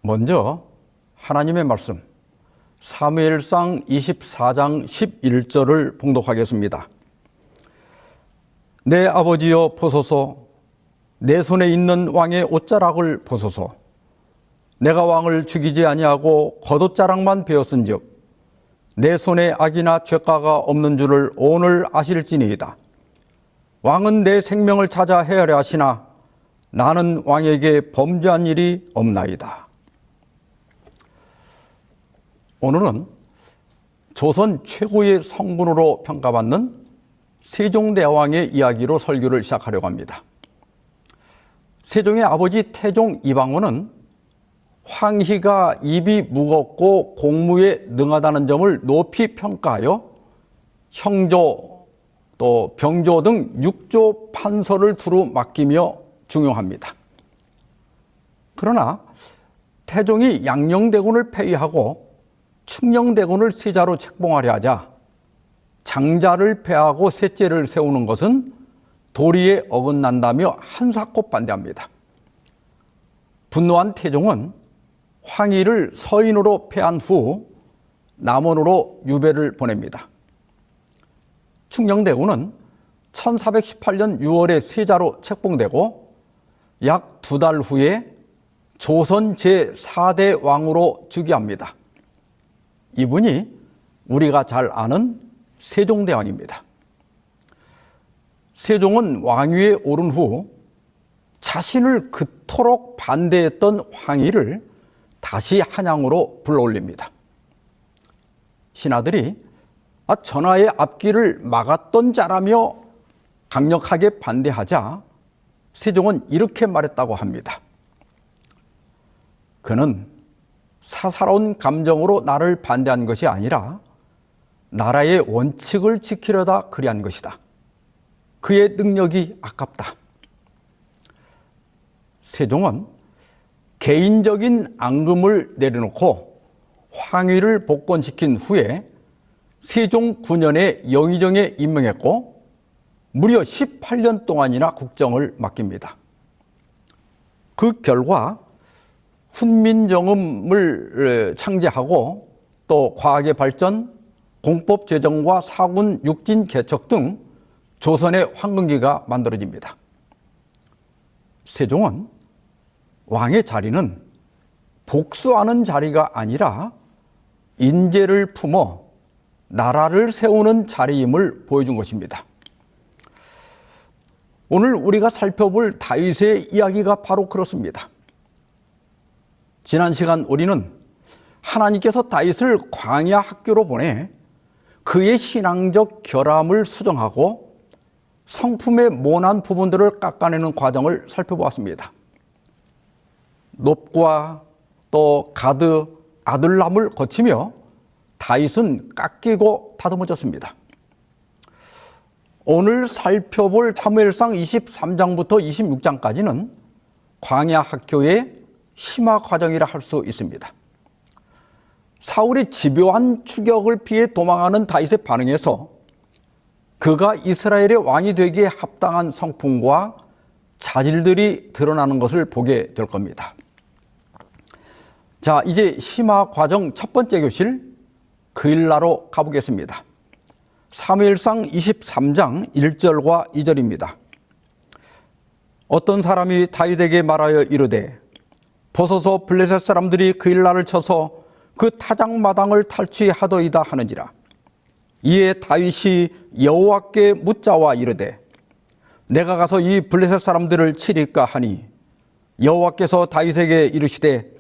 먼저 하나님의 말씀 사무엘상 24장 11절을 봉독하겠습니다. 내 아버지여 보소서, 내 손에 있는 왕의 옷자락을 보소서. 내가 왕을 죽이지 아니하고 겉옷자락만 베었은즉 내 손에 악이나 죄가가 없는 줄을 오늘 아실지니이다. 왕은 내 생명을 찾아 헤아려 하시나 나는 왕에게 범죄한 일이 없나이다. 오늘은 조선 최고의 성군으로 평가받는 세종대왕의 이야기로 설교를 시작하려고 합니다. 세종의 아버지 태종 이방원은 황희가 입이 무겁고 공무에 능하다는 점을 높이 평가하여 형조 또 병조 등 6조 판서를 두루 맡기며 중용합니다. 그러나 태종이 양녕대군을 폐위하고 충녕대군을 세자로 책봉하려 하자 장자를 폐하고 셋째를 세우는 것은 도리에 어긋난다며 한사코 반대합니다. 분노한 태종은 황희를 서인으로 폐한 후 남원으로 유배를 보냅니다. 충녕대군은 1418년 6월에 세자로 책봉되고 약 2달 후에 조선 제4대 왕으로 즉위합니다. 이분이 우리가 잘 아는 세종대왕입니다. 세종은 왕위에 오른 후 자신을 그토록 반대했던 황희를 다시 한양으로 불러올립니다. 신하들이 전하의 앞길을 막았던 자라며 강력하게 반대하자 세종은 이렇게 말했다고 합니다. 그는 사사로운 감정으로 나를 반대한 것이 아니라 나라의 원칙을 지키려다 그리한 것이다. 그의 능력이 아깝다. 세종은 개인적인 앙금을 내려놓고 황희를 복권시킨 후에 세종 9년에 영의정에 임명했고 무려 18년 동안이나 국정을 맡깁니다. 그 결과 훈민정음을 창제하고 또 과학의 발전, 공법 제정과 사군 육진 개척 등 조선의 황금기가 만들어집니다. 세종은 왕의 자리는 복수하는 자리가 아니라 인재를 품어 나라를 세우는 자리임을 보여준 것입니다. 오늘 우리가 살펴볼 다윗의 이야기가 바로 그렇습니다. 지난 시간 우리는 하나님께서 다윗을 광야 학교로 보내 그의 신앙적 결함을 수정하고 성품의 모난 부분들을 깎아내는 과정을 살펴보았습니다. 놉과 또 가드, 아둘람을 거치며 다윗은 깎이고 다듬어졌습니다. 오늘 살펴볼 사무엘상 23장부터 26장까지는 광야 학교의 심화 과정이라 할 수 있습니다. 사울의 집요한 추격을 피해 도망하는 다윗의 반응에서 그가 이스라엘의 왕이 되기에 합당한 성품과 자질들이 드러나는 것을 보게 될 겁니다. 자, 이제 심화 과정 첫 번째 교실 그일라로 가보겠습니다. 사무엘상 23장 1절과 2절입니다. 어떤 사람이 다윗에게 말하여 이르되 보소서 블레셋 사람들이 그일라를 쳐서 그 타작마당을 탈취하더이다 하는지라. 이에 다윗이 여호와께 묻자와 이르되 내가 가서 이 블레셋 사람들을 치리까 하니 여호와께서 다윗에게 이르시되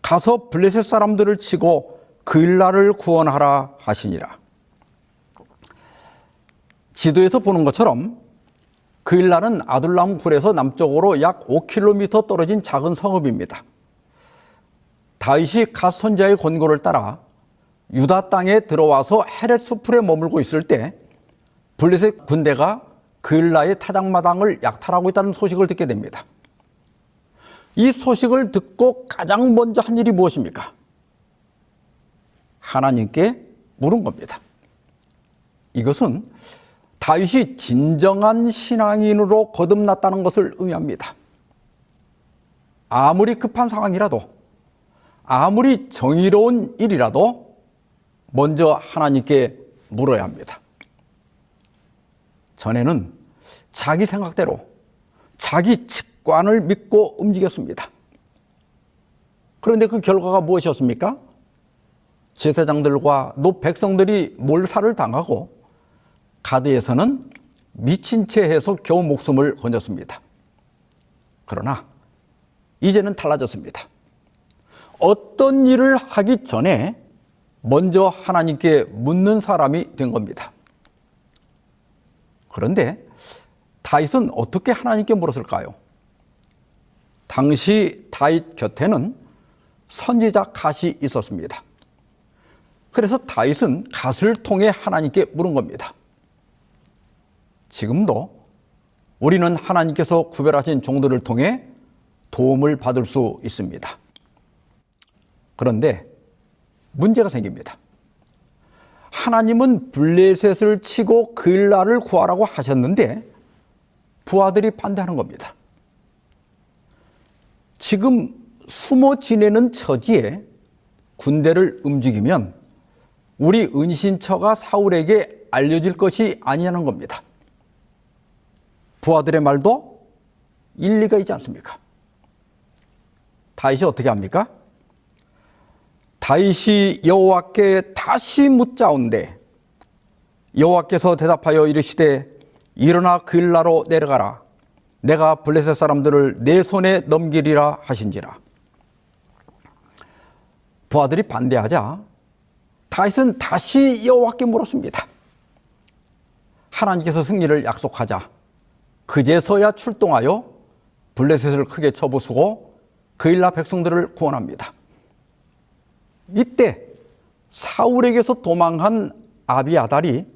가서 블레셋 사람들을 치고 그일라를 구원하라 하시니라. 지도에서 보는 것처럼 그일라는 아둘람 굴에서 남쪽으로 약 5km 떨어진 작은 성읍입니다. 다윗이 갓 선지자의 권고를 따라 유다 땅에 들어와서 헤렛 수풀에 머물고 있을 때 블레셋 군대가 그일라의 타작마당을 약탈하고 있다는 소식을 듣게 됩니다. 이 소식을 듣고 가장 먼저 한 일이 무엇입니까? 하나님께 물은 겁니다. 이것은 다윗이 진정한 신앙인으로 거듭났다는 것을 의미합니다. 아무리 급한 상황이라도, 아무리 정의로운 일이라도 먼저 하나님께 물어야 합니다. 전에는 자기 생각대로 자기 직관을 믿고 움직였습니다. 그런데 그 결과가 무엇이었습니까? 제사장들과 백성들이 몰살을 당하고 가드에서는 미친 채 해서 겨우 목숨을 건졌습니다. 그러나 이제는 달라졌습니다. 어떤 일을 하기 전에 먼저 하나님께 묻는 사람이 된 겁니다. 그런데 다윗은 어떻게 하나님께 물었을까요? 당시 다윗 곁에는 선지자 갓이 있었습니다. 그래서 다윗은 갓을 통해 하나님께 물은 겁니다. 지금도 우리는 하나님께서 구별하신 종들을 통해 도움을 받을 수 있습니다. 그런데 문제가 생깁니다. 하나님은 블레셋을 치고 그일라를 구하라고 하셨는데 부하들이 반대하는 겁니다. 지금 숨어 지내는 처지에 군대를 움직이면 우리 은신처가 사울에게 알려질 것이 아니냐는 겁니다. 부하들의 말도 일리가 있지 않습니까? 다윗이 어떻게 합니까? 다윗이 여호와께 다시 묻자온대 여호와께서 대답하여 이르시되 일어나 그일라로 내려가라 내가 블레셋 사람들을 내 손에 넘기리라 하신지라. 부하들이 반대하자 다윗은 다시 여호와께 물었습니다. 하나님께서 승리를 약속하자 그제서야 출동하여 블레셋을 크게 쳐부수고 그일라 백성들을 구원합니다. 이때 사울에게서 도망한 아비아달이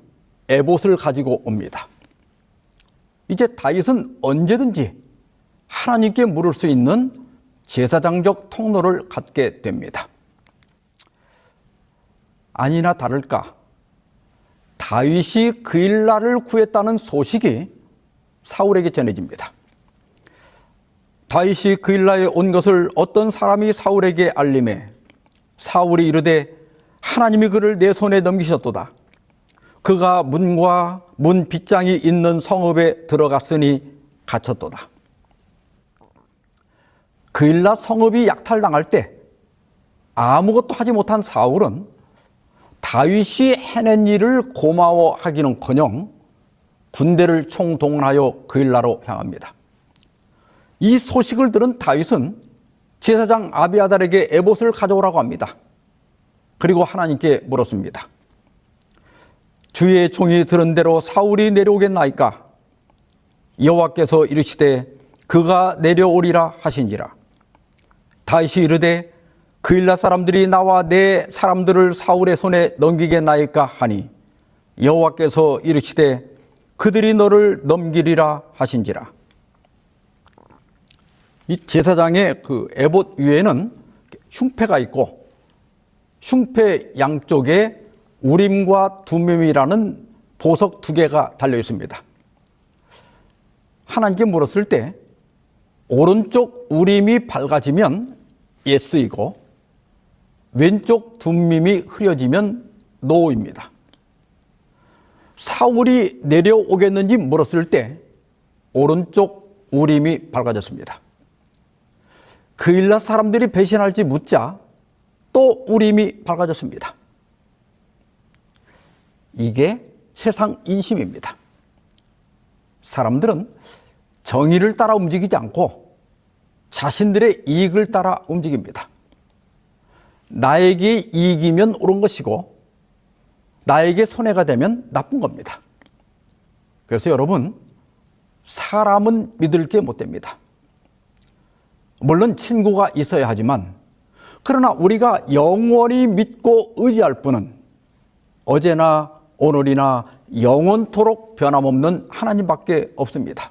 에봇을 가지고 옵니다. 이제 다윗은 언제든지 하나님께 물을 수 있는 제사장적 통로를 갖게 됩니다. 아니나 다를까 다윗이 그일라를 구했다는 소식이 사울에게 전해집니다. 다윗이 그일라에 온 것을 어떤 사람이 사울에게 알림해 사울이 이르되 하나님이 그를 내 손에 넘기셨도다. 그가 문과 문 빗장이 있는 성읍에 들어갔으니 갇혔도다. 그일라 성읍이 약탈당할 때 아무것도 하지 못한 사울은 다윗이 해낸 일을 고마워하기는커녕 군대를 총동원하여 그일라로 향합니다. 이 소식을 들은 다윗은 제사장 아비아달에게 에봇을 가져오라고 합니다. 그리고 하나님께 물었습니다. 주의 종이 들은 대로 사울이 내려오겠나이까? 여호와께서 이르시되 그가 내려오리라 하신지라. 다윗이 이르되 그일라 사람들이 나와 내 사람들을 사울의 손에 넘기겠나이까 하니 여호와께서 이르시되 그들이 너를 넘기리라 하신지라. 이 제사장의 그 에봇 위에는 흉패가 있고 흉패 양쪽에 우림과 둠밈이라는 보석 2개가 달려 있습니다. 하나님께 물었을 때 오른쪽 우림이 밝아지면 예스이고 왼쪽 둠밈이 흐려지면 노입니다. 사울이 내려오겠는지 물었을 때 오른쪽 우림이 밝아졌습니다. 그일라 사람들이 배신할지 묻자 또 우림이 밝아졌습니다. 이게 세상 인심입니다. 사람들은 정의를 따라 움직이지 않고 자신들의 이익을 따라 움직입니다. 나에게 이익이면 옳은 것이고 나에게 손해가 되면 나쁜 겁니다. 그래서 여러분, 사람은 믿을 게 못 됩니다. 물론 친구가 있어야 하지만 그러나 우리가 영원히 믿고 의지할 분은 어제나 오늘이나 영원토록 변함없는 하나님밖에 없습니다.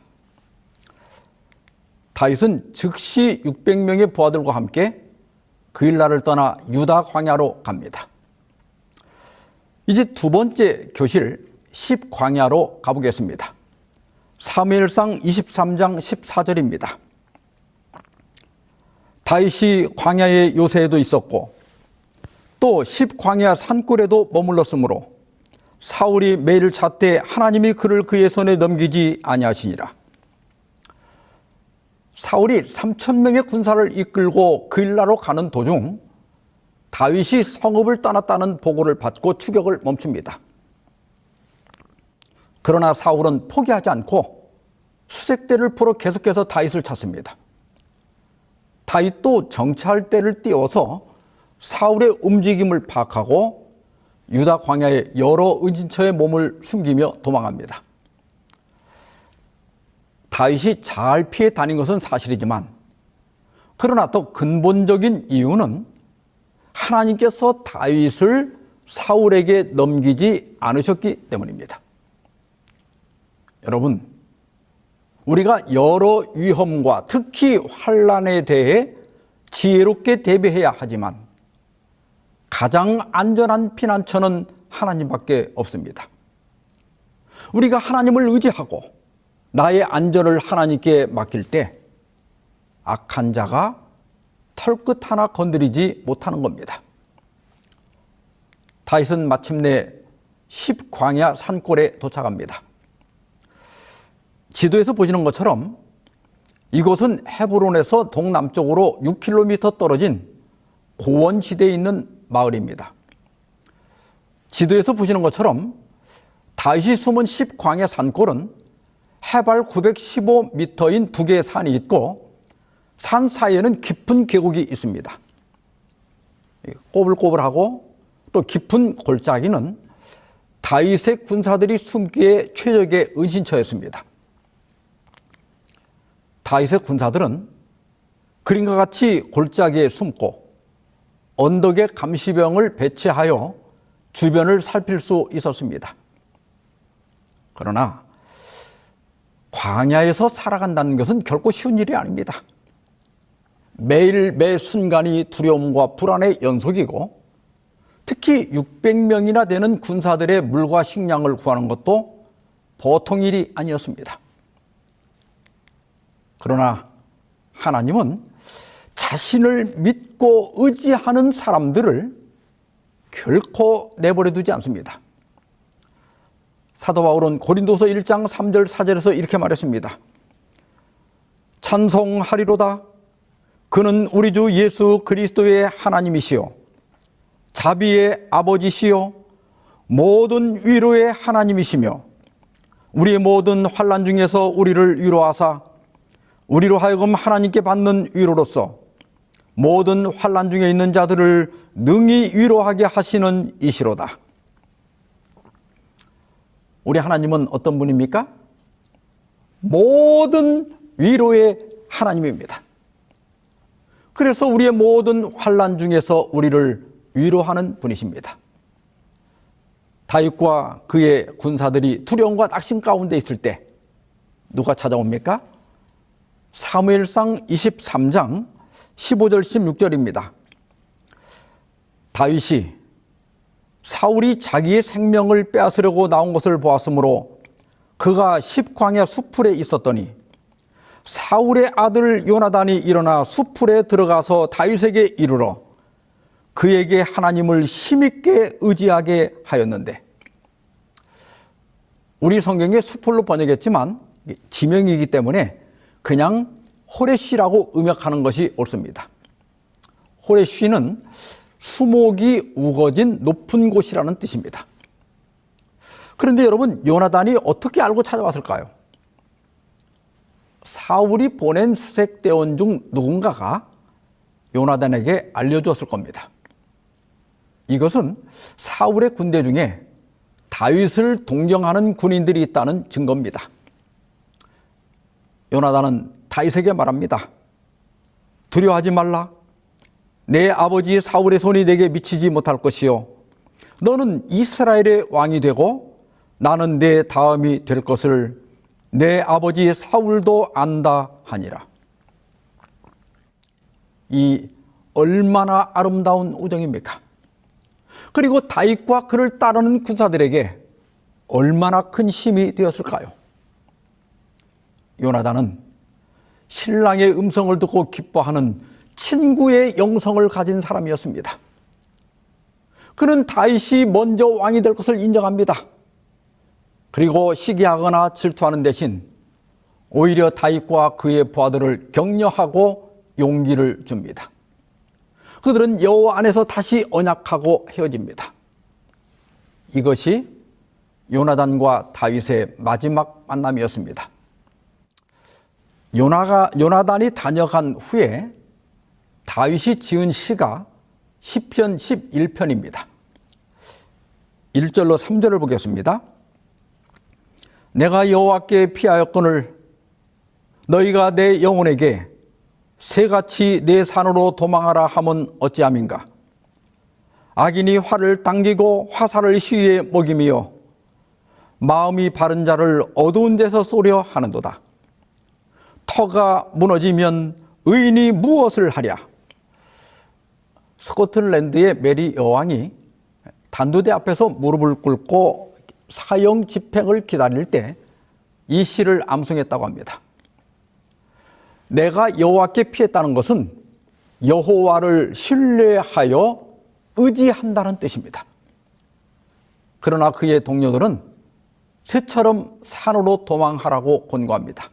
다윗은 즉시 600명의 부하들과 함께 그일라를 떠나 유다 광야로 갑니다. 이제 두 번째 교실 10광야로 가보겠습니다. 사무엘상 23장 14절입니다. 다윗이 광야의 요새에도 있었고 또 10광야 산골에도 머물렀으므로 사울이 매일 잣때 하나님이 그를 그의 손에 넘기지 아니하시니라. 사울이 3,000명의 군사를 이끌고 그일라로 가는 도중 다윗이 성읍을 떠났다는 보고를 받고 추격을 멈춥니다. 그러나 사울은 포기하지 않고 수색대를 풀어 계속해서 다윗을 찾습니다. 다윗도 정찰대를 띄워서 사울의 움직임을 파악하고 유다 광야의 여러 은신처에 몸을 숨기며 도망합니다. 다윗이 잘 피해 다닌 것은 사실이지만 그러나 더 근본적인 이유는 하나님께서 다윗을 사울에게 넘기지 않으셨기 때문입니다. 여러분, 우리가 여러 위험과 특히 환난에 대해 지혜롭게 대비해야 하지만 가장 안전한 피난처는 하나님밖에 없습니다. 우리가 하나님을 의지하고 나의 안전을 하나님께 맡길 때 악한 자가 털끝 하나 건드리지 못하는 겁니다. 다윗은 마침내 10광야 산골에 도착합니다. 지도에서 보시는 것처럼 이곳은 헤브론에서 동남쪽으로 6km 떨어진 고원지대에 있는 마을입니다. 지도에서 보시는 것처럼 다윗이 숨은 10광야 산골은 해발 915m인 두 개의 산이 있고 산 사이에는 깊은 계곡이 있습니다. 꼬불꼬불하고 또 깊은 골짜기는 다윗의 군사들이 숨기에 최적의 은신처였습니다. 다윗의 군사들은 그림과 같이 골짜기에 숨고 언덕에 감시병을 배치하여 주변을 살필 수 있었습니다. 그러나 광야에서 살아간다는 것은 결코 쉬운 일이 아닙니다. 매일 매 순간이 두려움과 불안의 연속이고 특히 600명이나 되는 군사들의 물과 식량을 구하는 것도 보통 일이 아니었습니다. 그러나 하나님은 자신을 믿고 의지하는 사람들을 결코 내버려 두지 않습니다. 사도 바울은 고린도서 1장 3절 4절에서 이렇게 말했습니다. 찬송하리로다. 그는 우리 주 예수 그리스도의 하나님이시요 자비의 아버지시요 모든 위로의 하나님이시며 우리의 모든 환난 중에서 우리를 위로하사 우리로 하여금 하나님께 받는 위로로서 모든 환난 중에 있는 자들을 능히 위로하게 하시는 이시로다. 우리 하나님은 어떤 분입니까? 모든 위로의 하나님입니다. 그래서 우리의 모든 환난 중에서 우리를 위로하는 분이십니다. 다윗과 그의 군사들이 두려움과 낙심 가운데 있을 때 누가 찾아옵니까? 사무엘상 23장 15절 16절입니다. 다윗이 사울이 자기의 생명을 빼앗으려고 나온 것을 보았으므로 그가 10광야 수풀에 있었더니 사울의 아들 요나단이 일어나 수풀에 들어가서 다윗에게 이르러 그에게 하나님을 힘있게 의지하게 하였는데, 우리 성경에 수풀로 번역했지만 지명이기 때문에 그냥 호레시라고 음역하는 것이 옳습니다. 호레시는 수목이 우거진 높은 곳이라는 뜻입니다. 그런데 여러분, 요나단이 어떻게 알고 찾아왔을까요? 사울이 보낸 수색대원 중 누군가가 요나단에게 알려주었을 겁니다. 이것은 사울의 군대 중에 다윗을 동경하는 군인들이 있다는 증거입니다. 요나단은 다윗에게 말합니다. 두려워하지 말라. 내 아버지 사울의 손이 내게 미치지 못할 것이요 너는 이스라엘의 왕이 되고 나는 내 다음이 될 것을 내 아버지 사울도 안다 하니라. 이 얼마나 아름다운 우정입니까? 그리고 다윗과 그를 따르는 군사들에게 얼마나 큰 힘이 되었을까요? 요나단은 신랑의 음성을 듣고 기뻐하는 친구의 영성을 가진 사람이었습니다. 그는 다윗이 먼저 왕이 될 것을 인정합니다. 그리고 시기하거나 질투하는 대신 오히려 다윗과 그의 부하들을 격려하고 용기를 줍니다. 그들은 여호와 안에서 다시 언약하고 헤어집니다. 이것이 요나단과 다윗의 마지막 만남이었습니다. 요나단이 다녀간 후에 다윗이 지은 시가 시편 11편입니다. 1절로 3절을 보겠습니다. 내가 여호와께 피하였거늘 너희가 내 영혼에게 새같이 내 산으로 도망하라 함은 어찌함인가. 악인이 활을 당기고 화살을 시위에 먹이며 마음이 바른 자를 어두운 데서 쏘려 하는도다. 터가 무너지면 의인이 무엇을 하랴. 스코틀랜드의 메리 여왕이 단두대 앞에서 무릎을 꿇고 사형 집행을 기다릴 때 이 시를 암송했다고 합니다. 내가 여호와께 피했다는 것은 여호와를 신뢰하여 의지한다는 뜻입니다. 그러나 그의 동료들은 새처럼 산으로 도망하라고 권고합니다.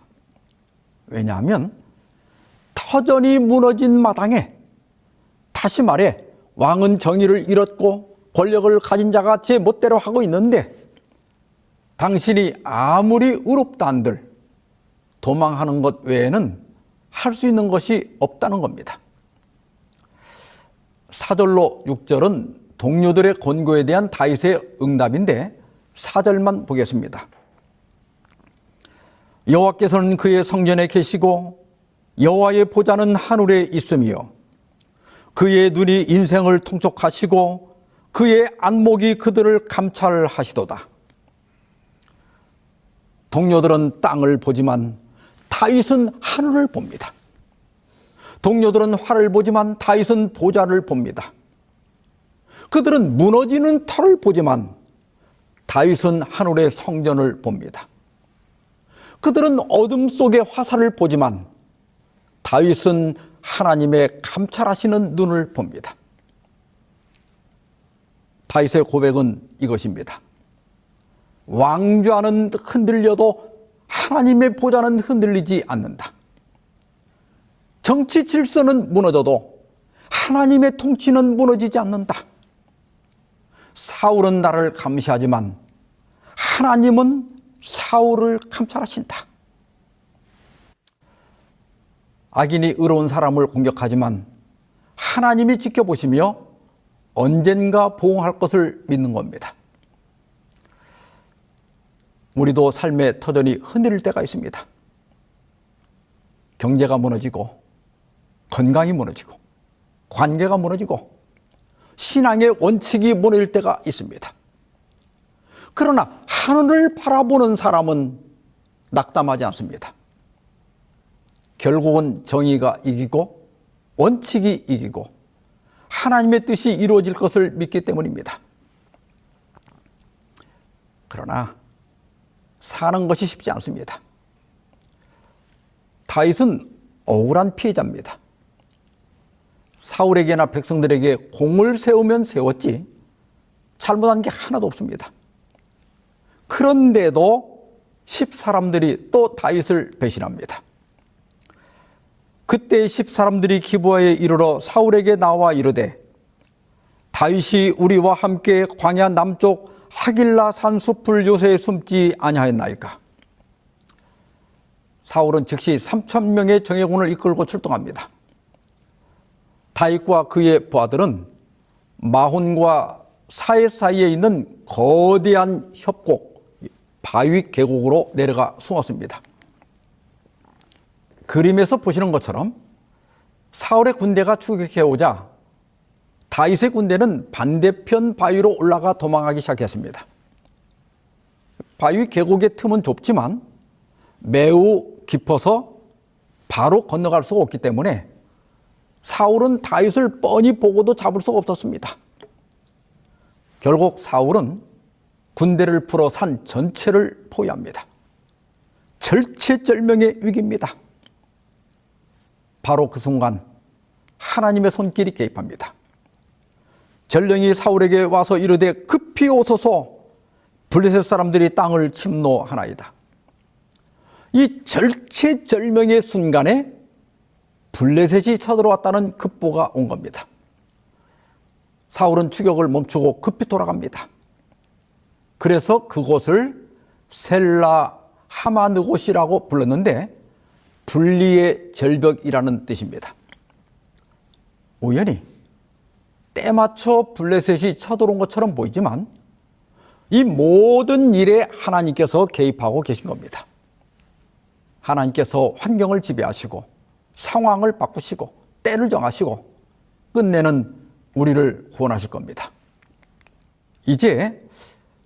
왜냐하면 터전이 무너진 마당에, 다시 말해 왕은 정의를 잃었고 권력을 가진 자가 제 멋대로 하고 있는데 당신이 아무리 의롭다 한들 도망하는 것 외에는 할 수 있는 것이 없다는 겁니다. 4절로 6절은 동료들의 권고에 대한 다윗의 응답인데 4절만 보겠습니다. 여호와께서는 그의 성전에 계시고 여호와의 보좌는 하늘에 있으며 그의 눈이 인생을 통촉하시고 그의 안목이 그들을 감찰하시도다. 동료들은 땅을 보지만 다윗은 하늘을 봅니다. 동료들은 활을 보지만 다윗은 보좌를 봅니다. 그들은 무너지는 터를 보지만 다윗은 하늘의 성전을 봅니다. 그들은 어둠 속의 화살을 보지만 다윗은 하나님의 감찰하시는 눈을 봅니다. 다윗의 고백은 이것입니다. 왕좌는 흔들려도 하나님의 보좌는 흔들리지 않는다. 정치 질서는 무너져도 하나님의 통치는 무너지지 않는다. 사울은 나를 감시하지만 하나님은 사울을 감찰하신다. 악인이 의로운 사람을 공격하지만 하나님이 지켜보시며 언젠가 보응할 것을 믿는 겁니다. 우리도 삶의 터전이 흔들릴 때가 있습니다. 경제가 무너지고 건강이 무너지고 관계가 무너지고 신앙의 원칙이 무너질 때가 있습니다. 그러나 하늘을 바라보는 사람은 낙담하지 않습니다. 결국은 정의가 이기고 원칙이 이기고 하나님의 뜻이 이루어질 것을 믿기 때문입니다. 그러나 사는 것이 쉽지 않습니다. 다윗은 억울한 피해자입니다. 사울에게나 백성들에게 공을 세우면 세웠지 잘못한 게 하나도 없습니다. 그런데도 10사람들이 또 다윗을 배신합니다. 그때 10사람들이 기브아에 이르러 사울에게 나와 이르되 다윗이 우리와 함께 광야 남쪽 하길라 산 숲을 요새에 숨지 아니하였나이까. 사울은 즉시 3,000명의 정예군을 이끌고 출동합니다. 다윗과 그의 부하들은 마혼과 사해 사이에 있는 거대한 협곡, 바위 계곡으로 내려가 숨었습니다. 그림에서 보시는 것처럼 사울의 군대가 추격해오자 다윗의 군대는 반대편 바위로 올라가 도망하기 시작했습니다. 바위 계곡의 틈은 좁지만 매우 깊어서 바로 건너갈 수가 없기 때문에 사울은 다윗을 뻔히 보고도 잡을 수가 없었습니다. 결국 사울은 군대를 풀어 산 전체를 포위합니다. 절체절명의 위기입니다. 바로 그 순간 하나님의 손길이 개입합니다. 전령이 사울에게 와서 이르되 급히 오소서 블레셋 사람들이 땅을 침노하나이다. 이 절체절명의 순간에 블레셋이 쳐들어왔다는 급보가 온 겁니다. 사울은 추격을 멈추고 급히 돌아갑니다. 그래서 그곳을 셀라 하마느곳이라고 불렀는데 분리의 절벽이라는 뜻입니다. 우연히 때맞춰 블레셋이 쳐들어온 것처럼 보이지만 이 모든 일에 하나님께서 개입하고 계신 겁니다. 하나님께서 환경을 지배하시고 상황을 바꾸시고 때를 정하시고 끝내는 우리를 구원하실 겁니다. 이제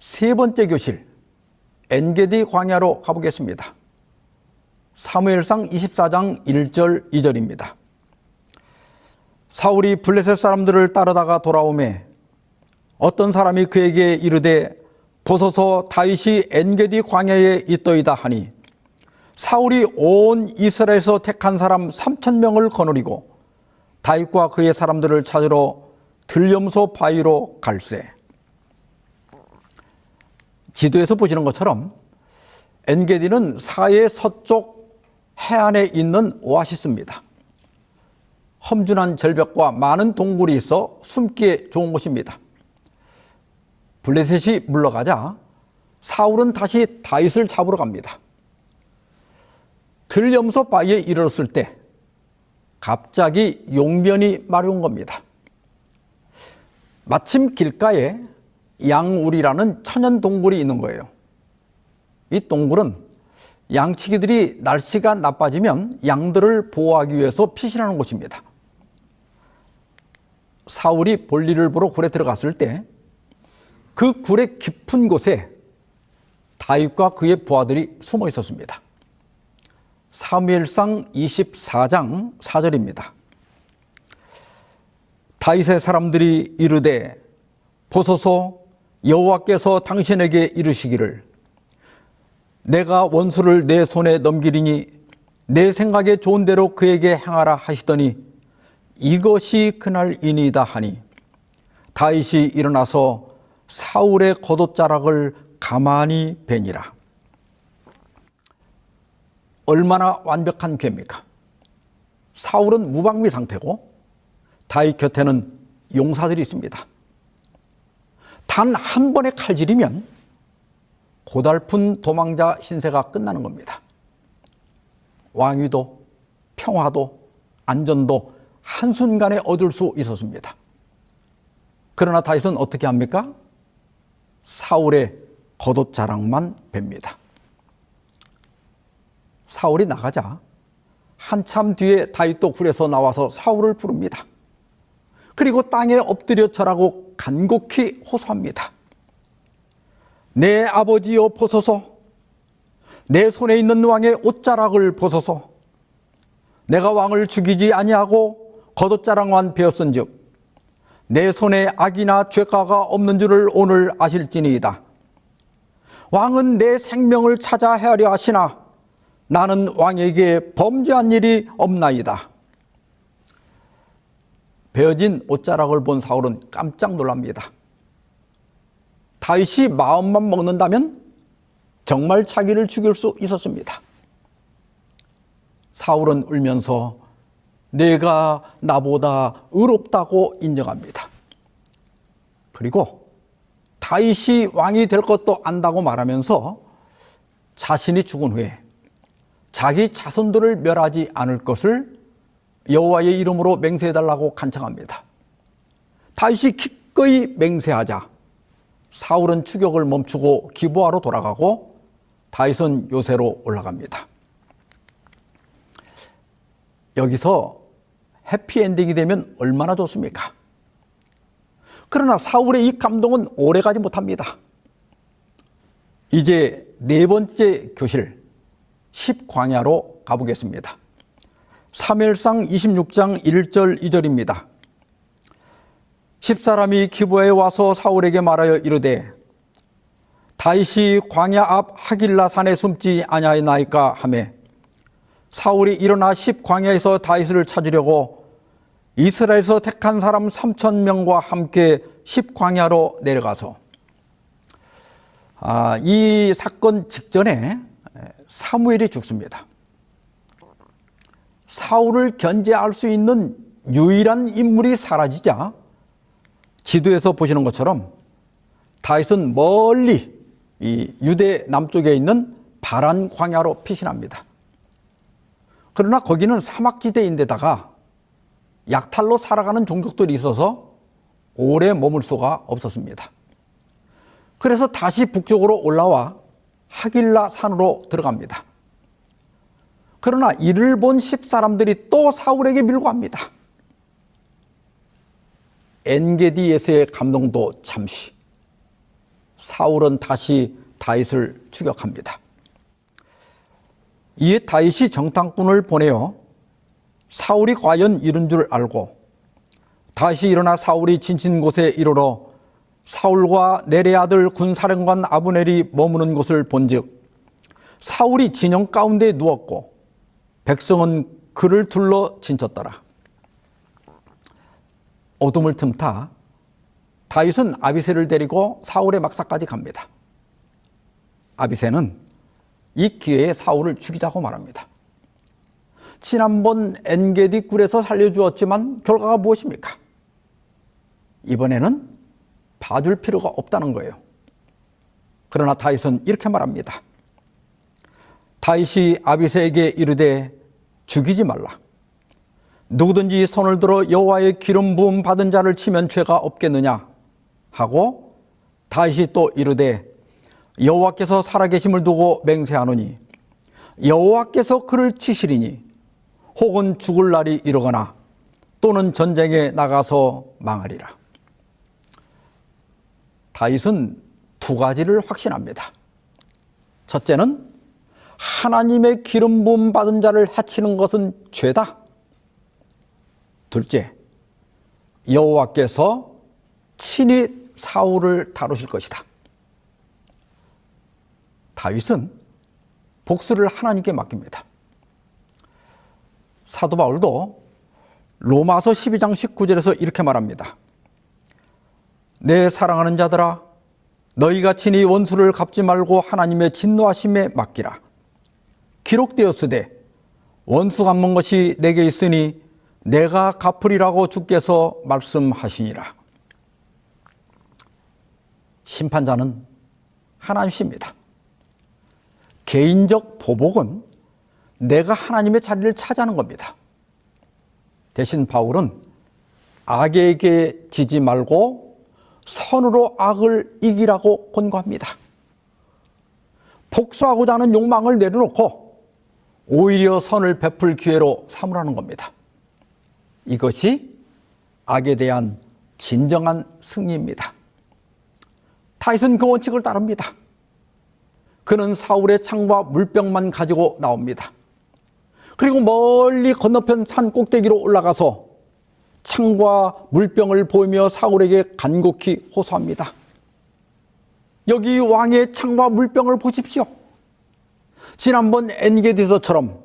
세 번째 교실 엔게디 광야로 가보겠습니다. 사무엘상 24장 1절 2절입니다. 사울이 블레셋 사람들을 따르다가 돌아오매 어떤 사람이 그에게 이르되 보소서 다윗이 엔게디 광야에 있더이다 하니 사울이 온 이스라엘에서 택한 사람 3,000명을 거느리고 다윗과 그의 사람들을 찾으러 들염소 바위로 갈새. 지도에서 보시는 것처럼 엔게디는 사해 서쪽 해안에 있는 오아시스입니다. 험준한 절벽과 많은 동굴이 있어 숨기에 좋은 곳입니다. 블레셋이 물러가자 사울은 다시 다윗을 잡으러 갑니다. 들염소 바위에 이르렀을 때 갑자기 용변이 마려운 겁니다. 마침 길가에 양울이라는 천연 동굴이 있는 거예요. 이 동굴은 양치기들이 날씨가 나빠지면 양들을 보호하기 위해서 피신하는 곳입니다. 사울이 볼일을 보러 굴에 들어갔을 때 그 굴의 깊은 곳에 다윗과 그의 부하들이 숨어 있었습니다. 사무엘상 24장 4절입니다. 다윗의 사람들이 이르되 보소서 여호와께서 당신에게 이르시기를 내가 원수를 내 손에 넘기리니 내 생각에 좋은 대로 그에게 행하라 하시더니 이것이 그날이니이다 하니 다윗이 일어나서 사울의 겉옷자락을 가만히 베니라. 얼마나 완벽한 괴입니까? 사울은 무방비 상태고 다윗 곁에는 용사들이 있습니다. 단 한 번의 칼질이면 고달픈 도망자 신세가 끝나는 겁니다. 왕위도 평화도 안전도 한순간에 얻을 수 있었습니다. 그러나 다윗은 어떻게 합니까? 사울의 겉옷자락만 뵙니다. 사울이 나가자 한참 뒤에 다윗도 굴에서 나와서 사울을 부릅니다. 그리고 땅에 엎드려 절하고 간곡히 호소합니다. 내 아버지여 보소서, 내 손에 있는 왕의 옷자락을 보소서. 내가 왕을 죽이지 아니하고 겉옷자락만 베었은즉 내 손에 악이나 죄가가 없는 줄을 오늘 아실지니이다. 왕은 내 생명을 찾아 헤아려 하시나 나는 왕에게 범죄한 일이 없나이다. 베어진 옷자락을 본 사울은 깜짝 놀랍니다. 다윗이 마음만 먹는다면 정말 자기를 죽일 수 있었습니다. 사울은 울면서 내가 나보다 의롭다고 인정합니다. 그리고 다윗이 왕이 될 것도 안다고 말하면서 자신이 죽은 후에 자기 자손들을 멸하지 않을 것을 여호와의 이름으로 맹세해달라고 간청합니다. 다윗이 기꺼이 맹세하자 사울은 추격을 멈추고 기브아로 돌아가고 다윗은 요새로 올라갑니다. 여기서 해피엔딩이 되면 얼마나 좋습니까? 그러나 사울의 이 감동은 오래가지 못합니다. 이제 네 번째 교실 10광야로 가보겠습니다. 사무엘상 26장 1절 2절입니다. 10사람이 기브아에 와서 사울에게 말하여 이르되 다윗이 광야 앞 하길라 산에 숨지 아니하나이까 하매 사울이 일어나 10광야에서 다윗을 찾으려고 이스라엘에서 택한 사람 3,000명과 함께 10광야로 내려가서 이 사건 직전에 사무엘이 죽습니다. 사울을 견제할 수 있는 유일한 인물이 사라지자 지도에서 보시는 것처럼 다윗은 멀리 이 유대 남쪽에 있는 바란 광야로 피신합니다. 그러나 거기는 사막지대인데다가 약탈로 살아가는 종족들이 있어서 오래 머물 수가 없었습니다. 그래서 다시 북쪽으로 올라와 하길라 산으로 들어갑니다. 그러나 이를 본 10사람들이 또 사울에게 밀고 갑니다. 엔게디에서의 감동도 잠시. 사울은 다시 다윗을 추격합니다. 이에 다윗이 정탐꾼을 보내어 사울이 과연 이른 줄 알고 다윗이 일어나 사울이 지친 곳에 이르러 사울과 내레 아들 군사령관 아브넬이 머무는 곳을 본즉 사울이 진영 가운데 누웠고 백성은 그를 둘러 진쳤더라. 어둠을 틈타 다윗은 아비새를 데리고 사울의 막사까지 갑니다. 아비새는 이 기회에 사울을 죽이자고 말합니다. 지난번 엔게디 굴에서 살려주었지만 결과가 무엇입니까? 이번에는 봐줄 필요가 없다는 거예요. 그러나 다윗은 이렇게 말합니다. 다윗이 아비새에게 이르되 죽이지 말라. 누구든지 손을 들어 여호와의 기름 부음 받은 자를 치면 죄가 없겠느냐 하고 다윗이 또 이르되 여호와께서 살아계심을 두고 맹세하노니 여호와께서 그를 치시리니 혹은 죽을 날이 이르거나 또는 전쟁에 나가서 망하리라. 다윗은 두 가지를 확신합니다. 첫째는 하나님의 기름 부음 받은 자를 해치는 것은 죄다. 둘째, 여호와께서 친히 사울을 다루실 것이다. 다윗은 복수를 하나님께 맡깁니다. 사도 바울도 로마서 12장 19절에서 이렇게 말합니다. 내 사랑하는 자들아, 너희가 친히 원수를 갚지 말고 하나님의 진노하심에 맡기라. 기록되었으되 원수 갚는 것이 내게 있으니 내가 갚으리라고 주께서 말씀하시니라. 심판자는 하나님이십니다. 개인적 보복은 내가 하나님의 자리를 차지하는 겁니다. 대신 바울은 악에게 지지 말고 선으로 악을 이기라고 권고합니다. 복수하고자 하는 욕망을 내려놓고 오히려 선을 베풀 기회로 삼으라는 겁니다. 이것이 악에 대한 진정한 승리입니다. 다윗은 그 원칙을 따릅니다. 그는 사울의 창과 물병만 가지고 나옵니다. 그리고 멀리 건너편 산 꼭대기로 올라가서 창과 물병을 보이며 사울에게 간곡히 호소합니다. 여기 왕의 창과 물병을 보십시오. 지난번 엔게디서처럼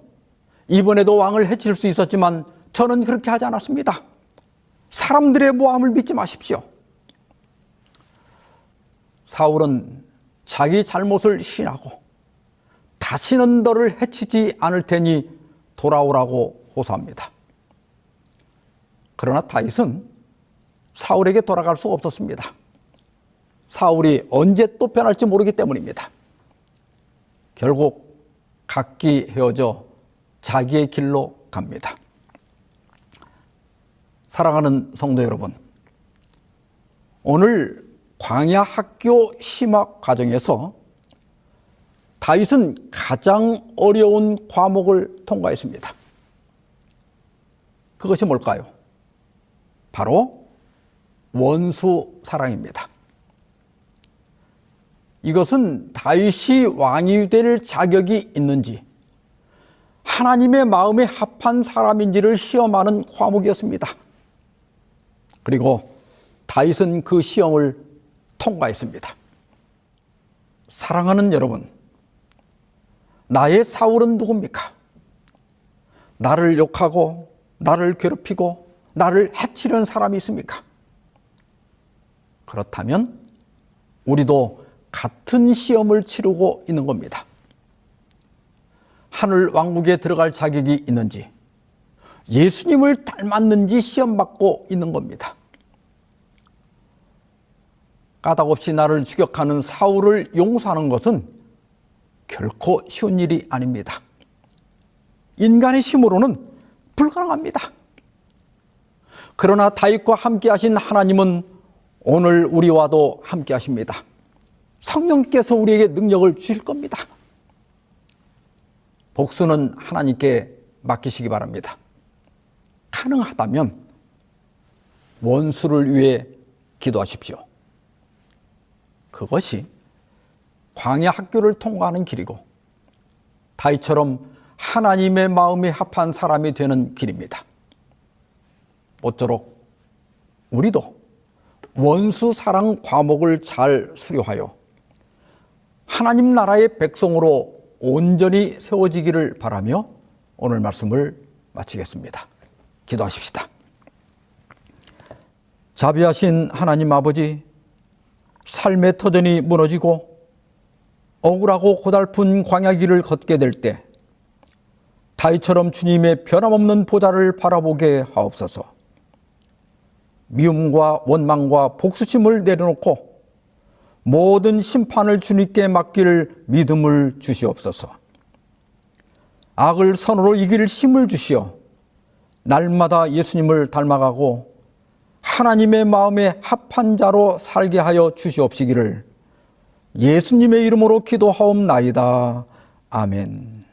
이번에도 왕을 해칠 수 있었지만 저는 그렇게 하지 않았습니다. 사람들의 모함을 믿지 마십시오. 사울은 자기 잘못을 시인하고 다시는 너를 해치지 않을 테니 돌아오라고 호소합니다. 그러나 다윗은 사울에게 돌아갈 수 없었습니다. 사울이 언제 또 변할지 모르기 때문입니다. 결국 각기 헤어져 자기의 길로 갑니다. 사랑하는 성도 여러분, 오늘 광야 학교 심화 과정에서 다윗은 가장 어려운 과목을 통과했습니다. 그것이 뭘까요? 바로 원수 사랑입니다. 이것은 다윗이 왕이 될 자격이 있는지 하나님의 마음에 합한 사람인지를 시험하는 과목이었습니다. 그리고 다윗은 그 시험을 통과했습니다. 사랑하는 여러분, 나의 사울은 누굽니까? 나를 욕하고 나를 괴롭히고 나를 해치려는 사람이 있습니까? 그렇다면 우리도 같은 시험을 치르고 있는 겁니다. 하늘 왕국에 들어갈 자격이 있는지, 예수님을 닮았는지 시험받고 있는 겁니다. 까닭없이 나를 추격하는 사울을 용서하는 것은 결코 쉬운 일이 아닙니다. 인간의 힘으로는 불가능합니다. 그러나 다윗과 함께 하신 하나님은 오늘 우리와도 함께 하십니다. 성령께서 우리에게 능력을 주실 겁니다. 복수는 하나님께 맡기시기 바랍니다. 가능하다면 원수를 위해 기도하십시오. 그것이 광야 학교를 통과하는 길이고 다윗처럼 하나님의 마음에 합한 사람이 되는 길입니다. 모쪼록 우리도 원수 사랑 과목을 잘 수료하여 하나님 나라의 백성으로 온전히 세워지기를 바라며 오늘 말씀을 마치겠습니다. 기도하십시다. 자비하신 하나님 아버지, 삶의 터전이 무너지고 억울하고 고달픈 광야길을 걷게 될 때 다윗처럼 주님의 변함없는 보좌를 바라보게 하옵소서. 미움과 원망과 복수심을 내려놓고 모든 심판을 주님께 맡길 믿음을 주시옵소서. 악을 선으로 이길 힘을 주시어 날마다 예수님을 닮아가고 하나님의 마음에 합한 자로 살게 하여 주시옵시기를 예수님의 이름으로 기도하옵나이다. 아멘.